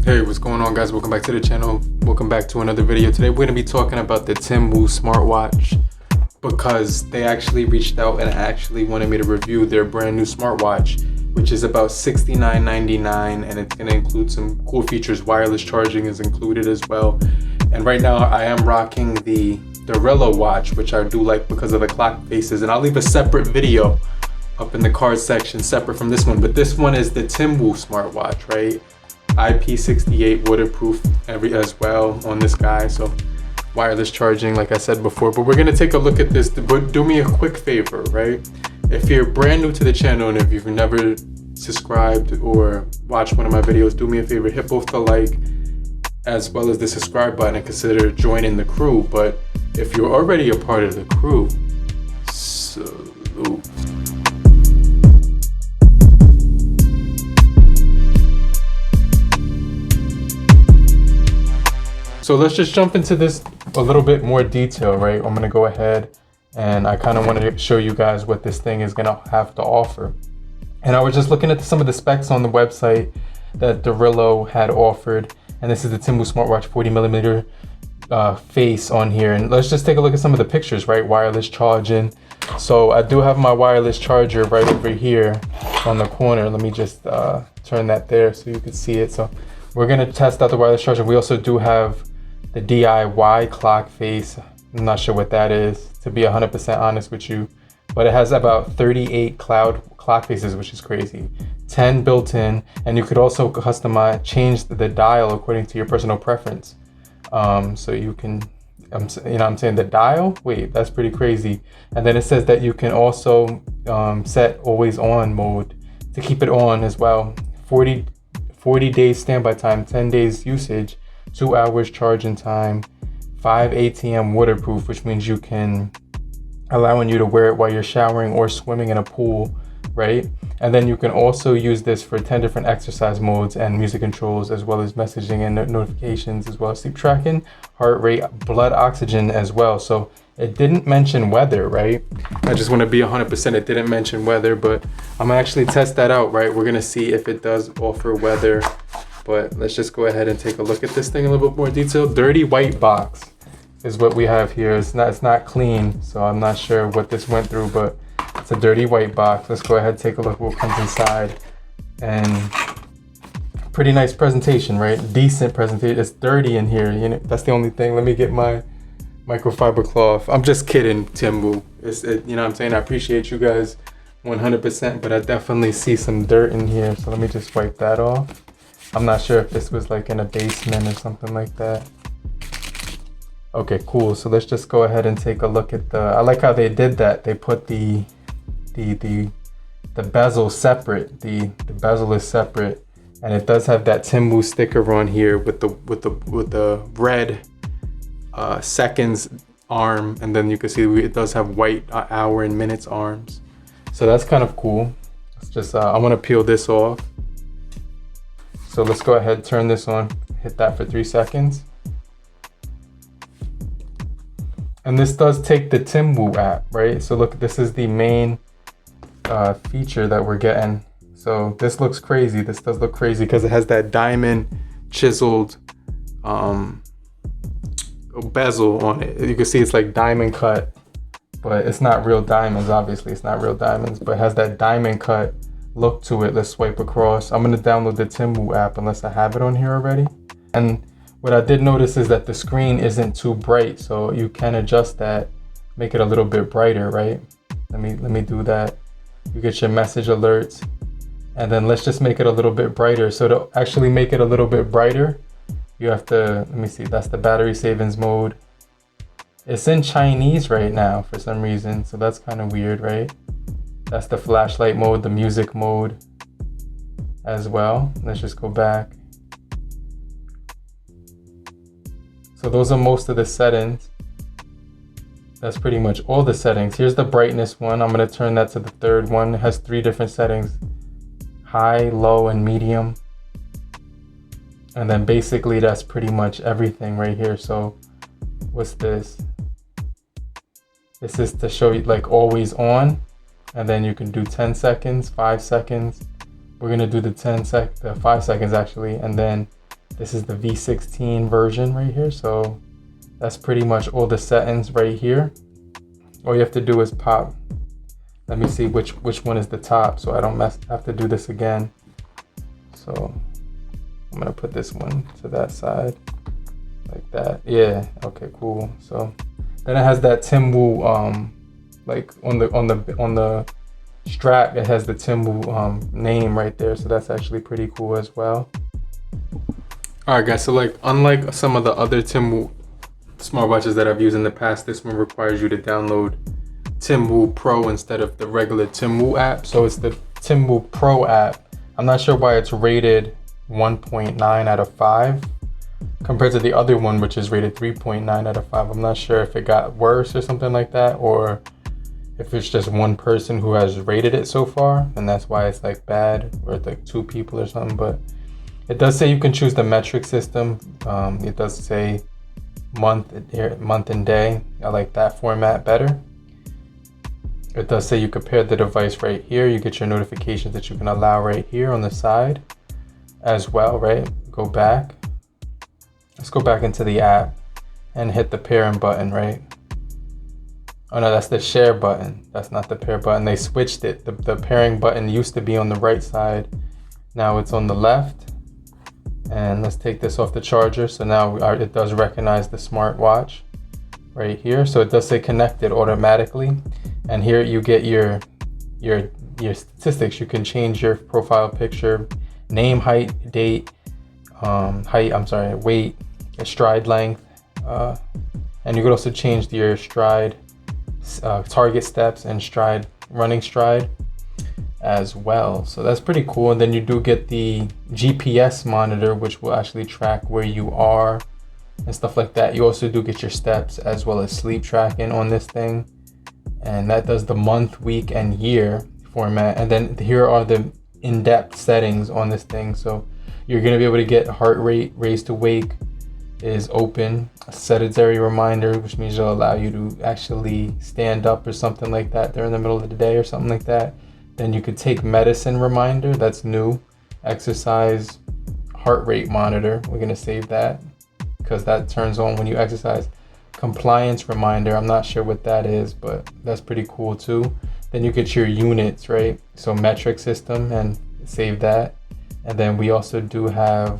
Hey, what's going on, guys? Welcome back to the channel. Welcome back to another video. Today we're going to be talking about the Tinwoo smartwatch because they actually reached out and actually wanted me to review their brand new smartwatch, which is about $69.99, and it's going to include some cool features. Wireless charging is included as well. And right now I am rocking the Gorilla watch, which I do like because of the clock faces, and I'll leave a separate video up in the card section separate from this one. But this one is the Tinwoo smartwatch, right? IP68 waterproof as well on this guy, so wireless charging like I said before. But we're gonna take a look at this, but do me a quick favor, right? If you're brand new to the channel and if you've never subscribed or watched one of my videos, do me a favor, hit both the like as well as the subscribe button and consider joining the crew. But if you're already a part of the crew, salute. So let's just jump into this a little bit more detail, right? I'm gonna go ahead and I kind of wanted to show you guys what this thing is gonna have to offer. And I was just looking at some of the specs on the website that Gorilla had offered. And this is the Tinwoo smartwatch 40mm face on here. And let's just take a look at some of the pictures, right? Wireless charging. So I do have my wireless charger right over here on the corner. Let me just turn that there so you can see it. So we're gonna test out the wireless charger. We also do have the DIY clock face. I'm not sure what that is, to be 100% honest with you, but it has about 38 clock faces, which is crazy. 10 built in, and you could also customize, change the dial according to your personal preference. So you can, you know, I'm saying the dial. Wait, that's pretty crazy. And then it says that you can also set always on mode to keep it on as well. 40 days standby time, 10 days usage, 2 hours charging time, 5 ATM waterproof, which means you can allowing you to wear it while you're showering or swimming in a pool, right? And then you can also use this for 10 different exercise modes and music controls, as well as messaging and notifications, as well as sleep tracking, heart rate, blood oxygen as well. So it didn't mention weather, right? I just want to be 100%. It didn't mention weather, but I'm gonna actually test that out, right? We're gonna see if it does offer weather. But let's just go ahead and take a look at this thing in a little bit more detail. Dirty white box is what we have here. It's not clean, so I'm not sure what this went through, but it's a dirty white box. Let's go ahead and take a look at what comes inside. And pretty nice presentation, right? Decent presentation. It's dirty in here, you know, that's the only thing. Let me get my microfiber cloth. I'm just kidding, Tinwoo. You know what I'm saying? I appreciate you guys 100%, but I definitely see some dirt in here. So let me just wipe that off. I'm not sure if this was like in a basement or something like that. Okay, cool. So let's just go ahead and take a look at I like how they did that. They put the bezel separate. The bezel is separate, and it does have that Tinwoo sticker on here with the red seconds arm, and then you can see it does have white hour and minutes arms. So that's kind of cool. It's just I want to peel this off. So let's go ahead, turn this on, hit that for 3 seconds. And this does take the Tinwoo app, right? So look, this is the main feature that we're getting. So this looks crazy. This does look crazy because it has that diamond chiseled bezel on it. You can see it's like diamond cut, but it's not real diamonds. Obviously, it's not real diamonds, but it has that diamond cut look to it. Let's swipe across. I'm gonna download the Tinwoo app unless I have it on here already. And what I did notice is that the screen isn't too bright, so you can adjust that, make it a little bit brighter, right? Let me do that. You get your message alerts, and then let's just make it a little bit brighter. So to actually make it a little bit brighter, you have to, let me see, that's the battery savings mode. It's in Chinese right now for some reason, so that's kind of weird, right? That's the flashlight mode, the music mode as well. Let's just go back. So those are most of the settings. That's pretty much all the settings. Here's the brightness one. I'm gonna turn that to the third one. It has 3 different settings: high, low, and medium. And then basically that's pretty much everything right here. So what's this? This is to show you like always on. And then you can do 10 seconds, 5 seconds. We're gonna do the 5 seconds actually, and then This is the V16 version right here. So that's pretty much all the settings right here. All you have to do is pop. Let me see which one is the top so I don't have to do this again. So I'm gonna put this one to that side like that. Yeah, okay, cool. So then it has that TINWOO like on the strap, it has the TINWOO name right there. So that's actually pretty cool as well. All right, guys, so like unlike some of the other TINWOO smartwatches that I've used in the past, this one requires you to download TINWOO Pro instead of the regular TINWOO app. So it's the TINWOO Pro app. I'm not sure why it's rated 1.9 out of 5 compared to the other one, which is rated 3.9 out of 5. I'm not sure if it got worse or something like that, or if it's just one person who has rated it so far and that's why it's like bad, or it's like 2 people or something. But it does say you can choose the metric system. It does say month and day. I like that format better. It does say you can pair the device right here. You get your notifications that you can allow right here on the side as well, right? Go back. Let's go back into the app and hit the pairing button, right? Oh no, that's the share button. That's not the pair button. They switched it. The pairing button used to be on the right side. Now it's on the left. And let's take this off the charger. So now it does recognize the smartwatch right here. So it does say connected automatically. And here you get your statistics. You can change your profile picture, name, height, date, weight, stride length, and you could also change your stride, target steps, and stride, running stride as well. So that's pretty cool. And then you do get the GPS monitor, which will actually track where you are and stuff like that. You also do get your steps as well as sleep tracking on this thing. And that does the month, week, and year format. And then here are the in-depth settings on this thing. So you're going to be able to get heart rate, raise to wake is open, a sedentary reminder, which means it'll allow you to actually stand up or something like that during the middle of the day or something like that. Then you could take medicine reminder, that's new. Exercise heart rate monitor, we're going to save that because that turns on when you exercise. Compliance reminder, I'm not sure what that is, but that's pretty cool too. Then you get your units, right? So metric system, and save that. And then we also do have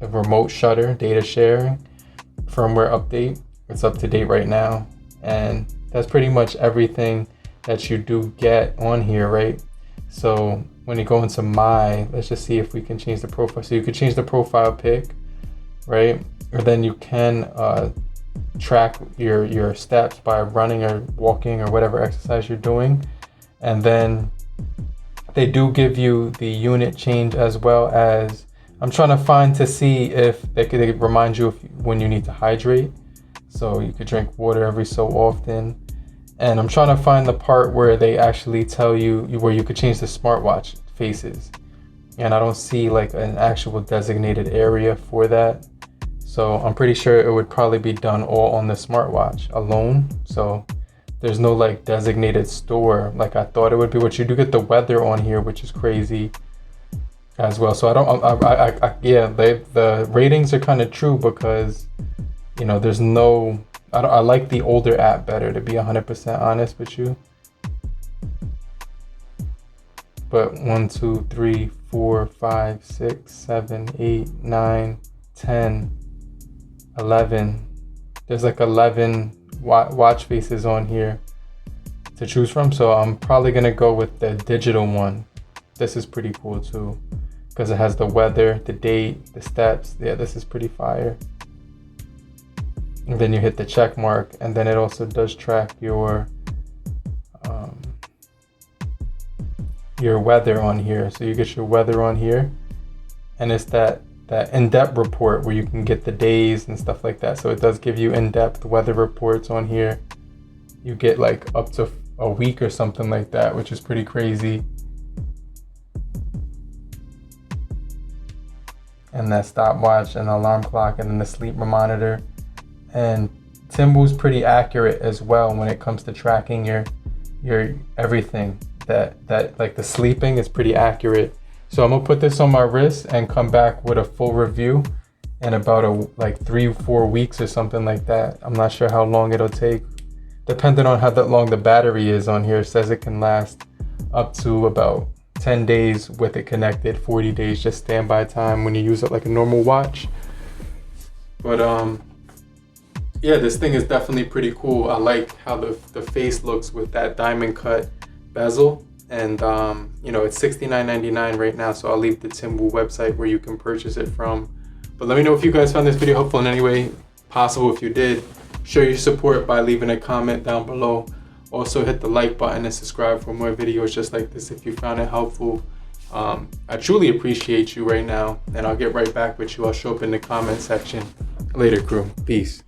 a remote shutter, data sharing, firmware update. It's up to date right now. And that's pretty much everything that you do get on here, right? So when you go into let's just see if we can change the profile. So you could change the profile pic, right? Or then you can track your steps by running or walking or whatever exercise you're doing. And then they do give you the unit change, as well as I'm trying to find to see if they remind you when you need to hydrate. So you could drink water every so often. And I'm trying to find the part where they actually tell you where you could change the smartwatch faces. And I don't see like an actual designated area for that. So I'm pretty sure it would probably be done all on the smartwatch alone. So there's no like designated store like I thought it would be, which you do get the weather on here, which is crazy as well. So the ratings are kind of true because, you know, there's no, I like the older app better, to be 100% honest with you. But 1, 2, 3, 4, 5, 6, 7, 8, 9, 10, 11. There's like 11 watch faces on here to choose from. So I'm probably gonna go with the digital one. This is pretty cool too, because it has the weather, the date, the steps. Yeah, this is pretty fire. And then you hit the check mark, and then it also does track your weather on here. So you get your weather on here, and it's that in-depth report where you can get the days and stuff like that. So it does give you in-depth weather reports on here. You get like up to a week or something like that, which is pretty crazy. And that stopwatch and alarm clock, and then the sleep monitor. And TINWOO's pretty accurate as well when it comes to tracking your everything. That like the sleeping is pretty accurate. So I'm gonna put this on my wrist and come back with a full review in about like 3-4 weeks or something like that. I'm not sure how long it'll take, depending on how long the battery is on here. It says it can last up to about 10 days with it connected, 40 days just standby time when you use it like a normal watch. But yeah, this thing is definitely pretty cool. I like how the face looks with that diamond cut bezel. And you know, it's $69.99 right now, so I'll leave the TINWOO website where you can purchase it from. But let me know if you guys found this video helpful in any way possible. If you did, show your support by leaving a comment down below. Also hit the like button and subscribe for more videos just like this if you found it helpful. I truly appreciate you right now, and I'll get right back with you. I'll show up in the comment section. Later, crew. Peace.